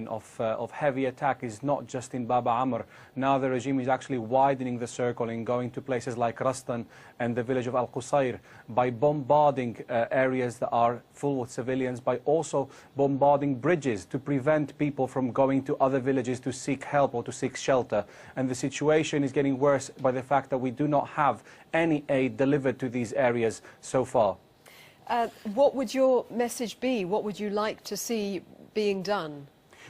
of heavy attack is not just in Bab Amr. Now the regime is actually widening the circle and going to places like Rastan and the village of Al Qusayr by bombarding areas that are full with civilians, by also bombarding bridges to prevent people from going to other villages to seek help or to seek shelter. And the situation is getting worse by the fact that we do not have any aid delivered to these areas so far. What would your message be? What would you like to see being done?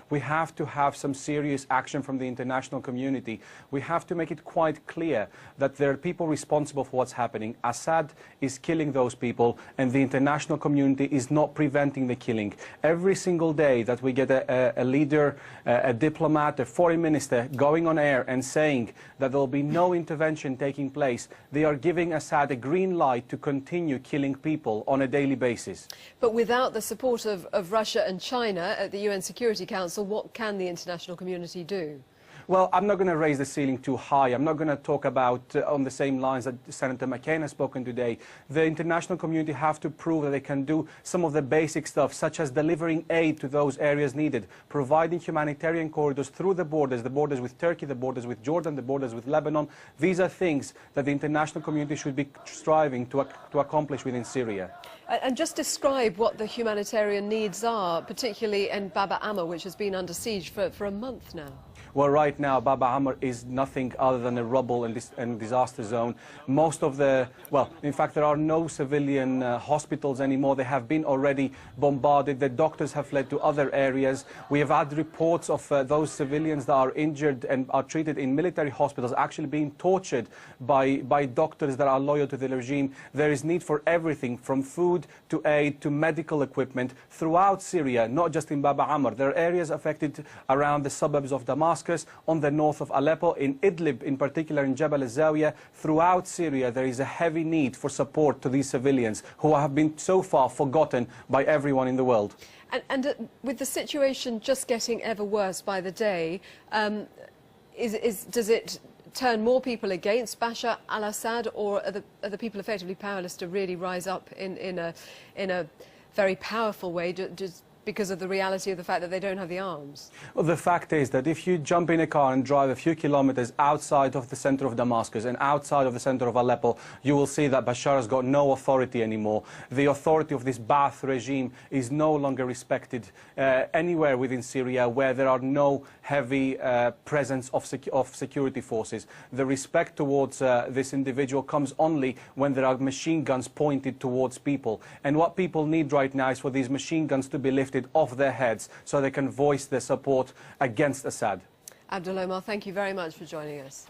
We have to have some serious action from the international community. We have to make it quite clear that there are people responsible for what's happening. Assad is killing those people, and the international community is not preventing the killing. Every single day that we get a leader, a diplomat, a foreign minister going on air and saying that there will be no intervention taking place, they are giving Assad a green light to continue killing people on a daily basis. But without the support of Russia and China at the UN Security Council, what can the international community do? Well, I'm not going to raise the ceiling too high. I'm not going to talk about on the same lines that Senator McCain has spoken today. The international community have to prove that they can do some of the basic stuff, such as delivering aid to those areas needed, providing humanitarian corridors through the borders with Turkey, the borders with Jordan, the borders with Lebanon. These are things that the international community should be striving to accomplish within Syria. And just describe what the humanitarian needs are, particularly in Bab Amr, which has been under siege for a month now. Well, right now, Bab Amr is nothing other than a rubble and disaster zone. Most of the, well, in fact, there are no civilian hospitals anymore. They have been already bombarded. The doctors have fled to other areas. We have had reports of those civilians that are injured and are treated in military hospitals actually being tortured by doctors that are loyal to the regime. There is need for everything from food to aid to medical equipment throughout Syria, not just in Bab Amr. There are areas affected around the suburbs of Damascus, on the north of Aleppo, in Idlib, in particular in Jabal al-Zawiya. Throughout Syria, there is a heavy need for support to these civilians who have been so far forgotten by everyone in the world. And with the situation just getting ever worse by the day, does it turn more people against Bashar al-Assad, or are the people effectively powerless to really rise up in a very powerful way, just because of the reality of the fact that they don't have the arms? Well, the fact is that if you jump in a car and drive a few kilometers outside of the center of Damascus and outside of the center of Aleppo, you will see that Bashar has got no authority anymore. The authority of this Ba'ath regime is no longer respected anywhere within Syria where there are no heavy presence of security forces. The respect towards this individual comes only when there are machine guns pointed towards people. And what people need right now is for these machine guns to be lifted off their heads so they can voice their support against Assad. Abdul Omar, thank you very much for joining us.